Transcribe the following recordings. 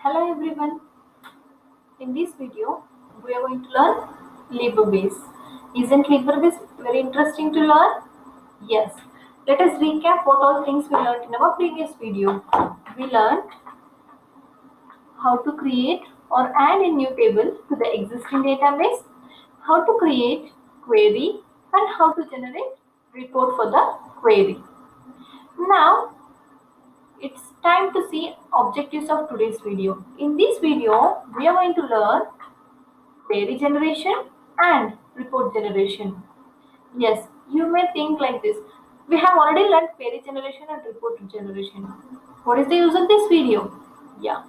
Hello everyone. In this video, we are going to learn LibreBase. Isn't LibreBase very interesting to learn? Yes. Let us recap what all things we learned in our previous video. We learned how to create or add a new table to the existing database, how to create query, and how to generate report for the query. Now, it's time to see objectives of today's video. In this video, we are going to learn query generation and report generation. Yes, you may think like this. We have already learned query generation and report generation. What is the use of this video? Yeah,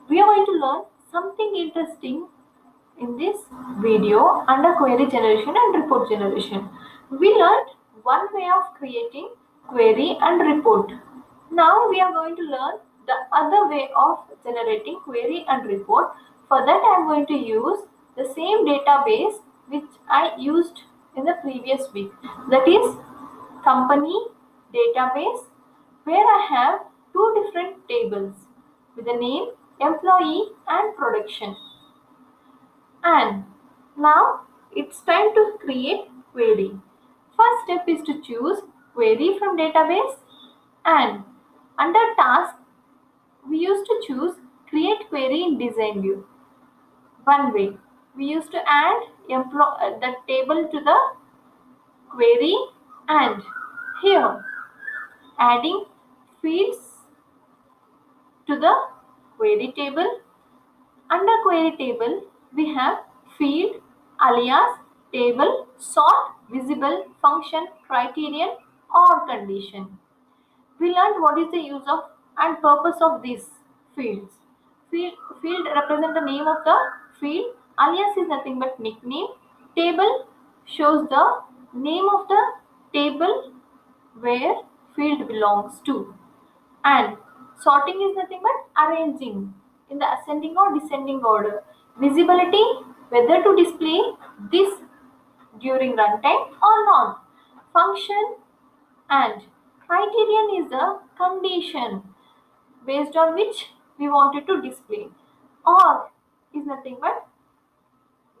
we are going to learn something interesting in this video under query generation and report generation. We learned one way of creating query and report. Now we are going to learn the other way of generating query and report. For that I am going to use the same database which I used in the previous week. That is company database, where I have two different tables with the name employee and production. And now it's time to create query. First step is to choose query from database, and under task we used to choose create query in design view. One way we used to add the table to the query, and here adding fields to the query table. Under query table, we have field, alias, table, sort, visible, function, criterion, or condition. We learned what is the use of and purpose of these fields. Field represent the name of the field. Alias is nothing but nickname. Table shows the name of the table where field belongs to. And sorting is nothing but arranging in the ascending or descending order. Visibility, whether to display this during runtime or not. Function and criterion is the condition based on which we wanted to display. Or is nothing but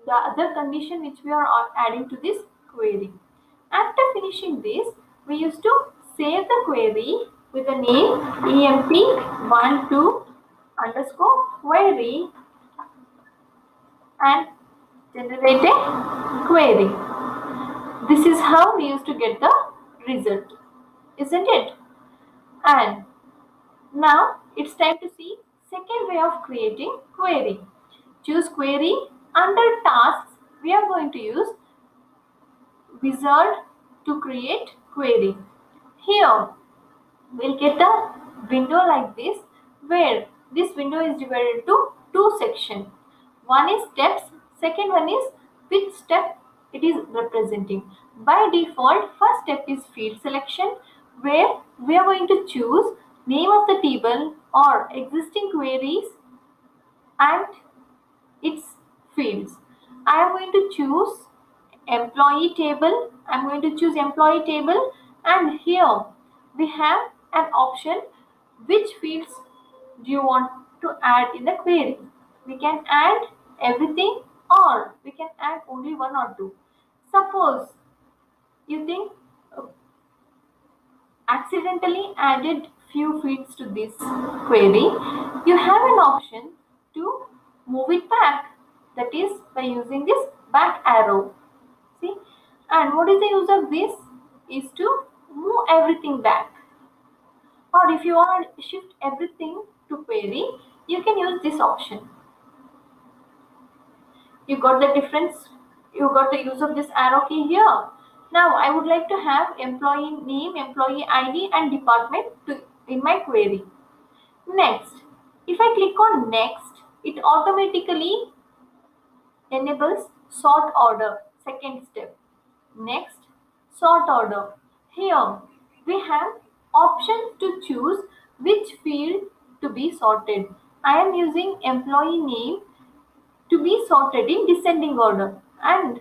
the other condition which we are adding to this query. After finishing this, we used to save the query with the name emp12 underscore query and generate a query. This is how we used to get the result, isn't it? And now it's time to see second way of creating query. Choose query. Under tasks, we are going to use wizard to create query. Here we'll get a window like this, where this window is divided into two sections. One is steps, second one is which step it is representing. By default, first step is field selection, where we are going to choose name of the table or existing queries and its fields. I am going to choose employee table. I am going to choose employee table, and here we have an option which fields do you want to add in the query. We can add everything or we can add only one or two. Suppose you think accidentally added few fields to this query, you have an option to move it back, that is by using this back arrow. See, and what is the use of this is to move everything back, or if you want to shift everything to query, you can use this option. You got the difference, you got the use of this arrow key here. Now I would like to have employee name, employee ID and department in my query. Next, if I click on next, it automatically enables sort order. Second step, next, sort order. Here we have options to choose which field to be sorted. I am using employee name to be sorted in descending order, and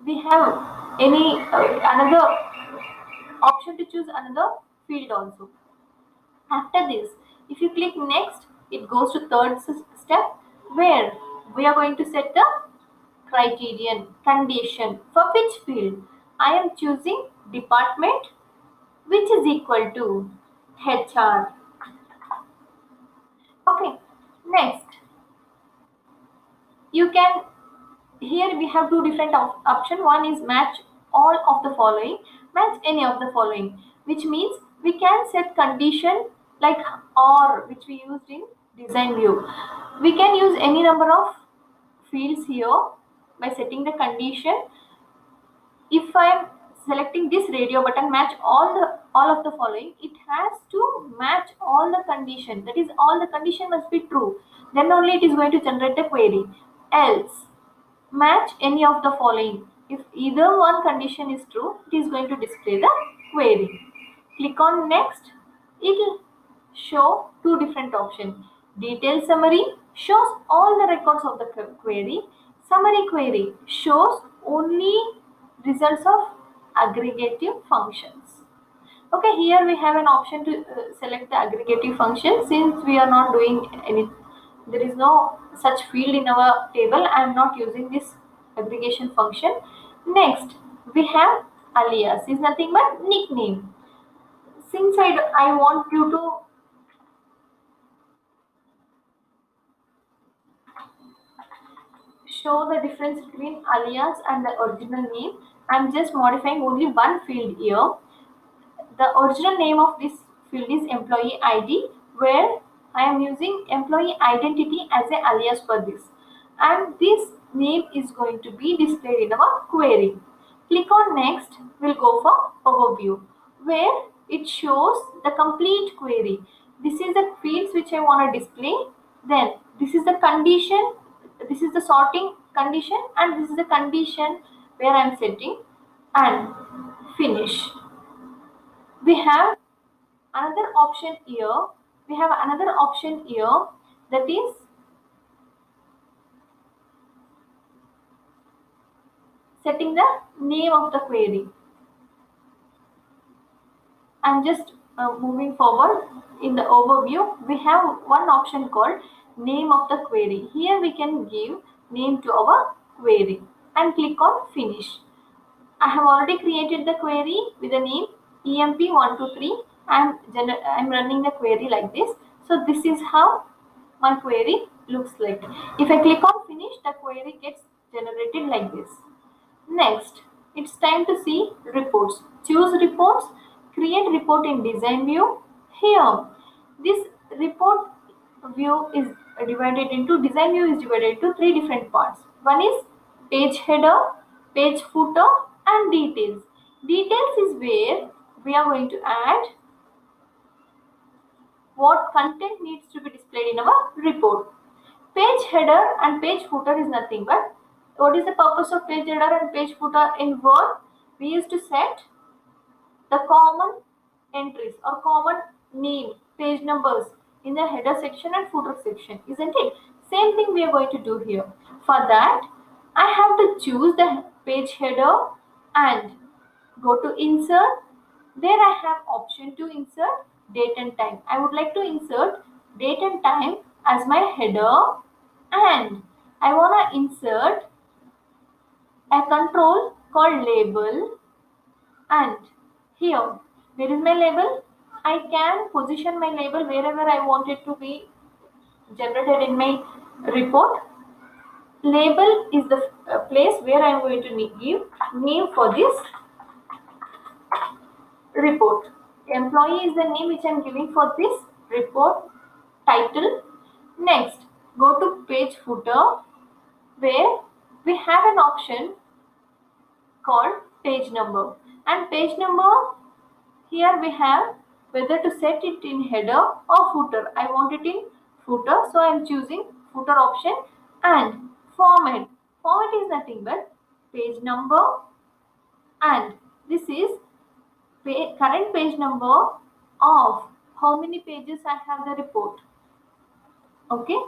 we have any another option to choose another field also. After this, if you click next, it goes to third step, where we are going to set the criterion condition for which field. I am choosing department, which is equal to HR. Okay, next you can, here we have two different option. One is match all of the following, match any of the following, which means we can set condition like or, which we used in design view. We can use any number of fields here by setting the condition. If I am selecting this radio button, match all of the following, it has to match all the condition, that is all the condition must be true, then only it is going to generate the query. Else, match any of the following. If either one condition is true, it is going to display the query. Click on next. It will show two different options. Detailed summary shows all the records of the query. Summary query shows only results of aggregative functions. Okay, here we have an option to select the aggregative function. Since we are not doing any, there is no such field in our table, I am not using this aggregation function. Next, we have alias, is nothing but nickname. Since I want you to show the difference between alias and the original name, I am just modifying only one field here. The original name of this field is employee ID, where I am using employee identity as an alias for this. And this name is going to be displayed in our query. Click on next, we'll go for overview, where it shows the complete query. This is the fields which I want to display. Then this is the condition, this is the sorting condition, and this is the condition where I am setting, and finish. We have another option here. We have another option here, that is setting the name of the query. I'm just moving forward. In the overview, we have one option called name of the query. Here we can give name to our query and click on finish. I have already created the query with the name EMP123. I'm running the query like this. So this is how my query looks like. If I click on finish, the query gets generated like this. Next, it's time to see reports. Choose reports, create report in design view. Here, this report view is divided into, design view is divided into three different parts. One is page header, page footer, and details. Details is where we are going to add what content needs to be displayed in our report. Page header and page footer is nothing but, what is the purpose of page header and page footer in Word? We used to set the common entries or common name, page numbers in the header section and footer section, isn't it? Same thing we are going to do here. For that, I have to choose the page header and go to insert. There I have option to insert date and time. I would like to insert date and time as my header, and I want to insert a control called label, and here where is my label? I can position my label wherever I want it to be generated in my report. Label is the place where I am going to give name for this report. Employee is the name which I am giving for this report title. Next, go to page footer, where we have an option called page number, and page number, here we have whether to set it in header or footer. I want it in footer, so I am choosing footer option. And format is nothing but page number, and this is current page number of how many pages I have the report. Okay,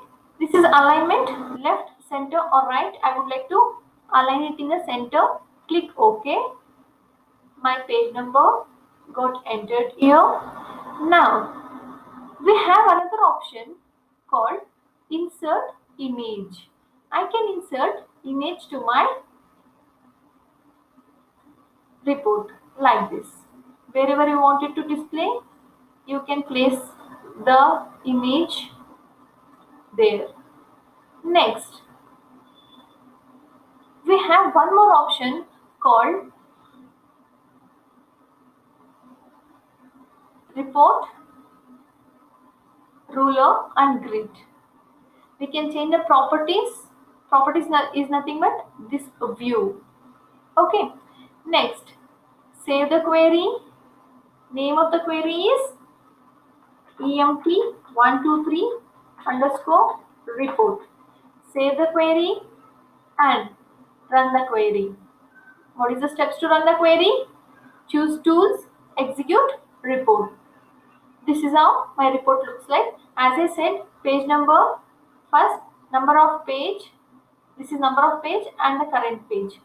this is alignment, left, center or right. I would like to align it in the center. Click OK. My page number got entered here. Now we have another option called insert image. I can insert image to my report like this. Wherever you want it to display, you can place the image there. Next, we have one more option called report, ruler and grid. We can change the properties. Properties is nothing but this view. Okay. Next, save the query. Name of the query is EMP123 underscore report. Save the query and run the query. What is the steps to run the query? Choose tools, execute, report. This is how my report looks like. As I said, page number, first number of page, this is number of page and the current page.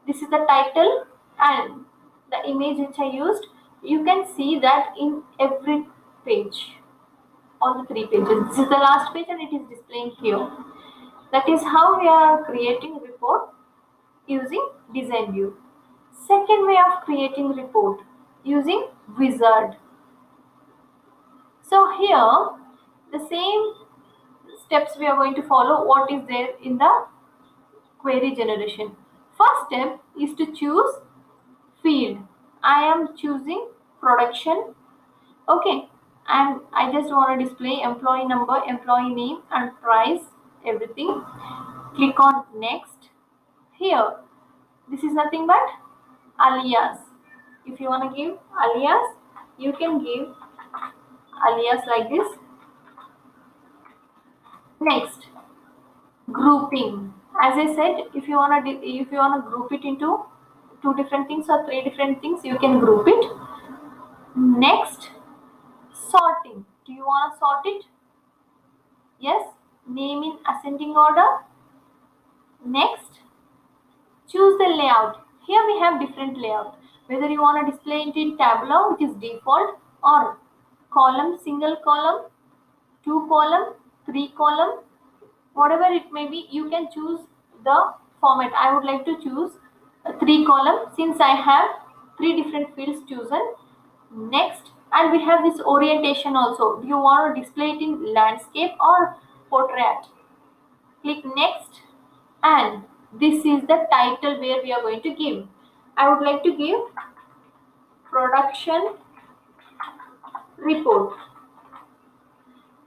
This is the title and the image which I used. You can see that in every page, all the 3 pages. This is the last page and it is displaying here. That is how we are creating report using design view. Second way of creating report using wizard. So here the same steps we are going to follow what is there in the query generation. First step is to choose field. I am choosing production. Okay, and I just want to display employee number, employee name and price, everything. Click on next. Here this is nothing but alias. If you want to give alias, you can give alias like this. Next, grouping. As I said, if you want to group it into 2 different things or 3 different things, you can group it. Next, sorting. Do you want to sort it? Yes. Name in ascending order. Next, choose the layout. Here we have different layout. Whether you want to display it in tabular, which is default, or column, single column, 2 column, 3 column, whatever it may be, you can choose the format. I would like to choose a 3 column since I have 3 different fields chosen. Next, and we have this orientation also. Do you want to display it in landscape or portrait? Click next, and this is the title where we are going to give. I would like to give production report.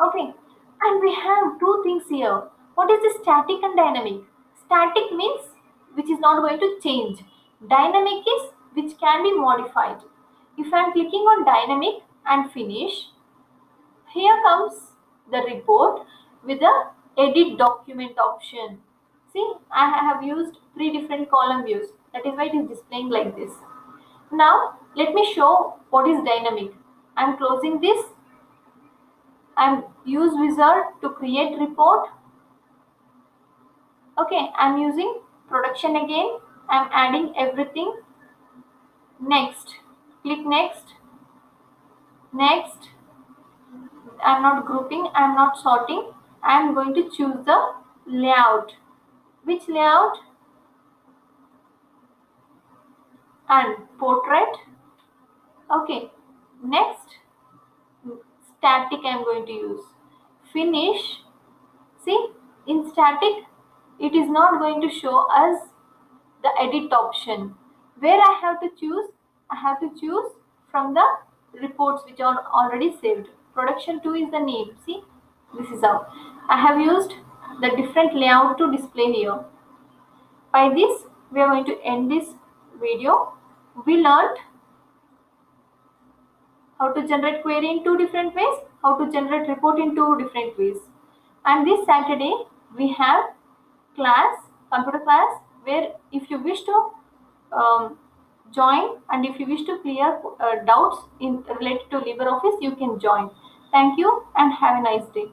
Okay, and we have 2 things here. What is the static and dynamic? Static means which is not going to change. Dynamic is which can be modified. If I am clicking on dynamic and finish, here comes the report with the edit document option. See, I have used 3 different column views. That is why it is displaying like this. Now, let me show what is dynamic. I am closing this. I am use wizard to create report. Okay, I am using production again. I am adding everything. Next, click next. Next, I am not grouping, I am not sorting. I am going to choose the layout. Which layout? And portrait. Okay, next, static I am going to use. Finish. See, in static, it is not going to show us the edit option. Where I have to choose? I have to choose from the reports which are already saved. Production 2 is the name. See, this is how. I have used the different layout to display here. By this, we are going to end this video. We learned how to generate query in 2 different ways, how to generate report in 2 different ways. And this Saturday, we have class, computer class, where if you wish to join and if you wish to clear doubts in related to LibreOffice, you can join. Thank you and have a nice day.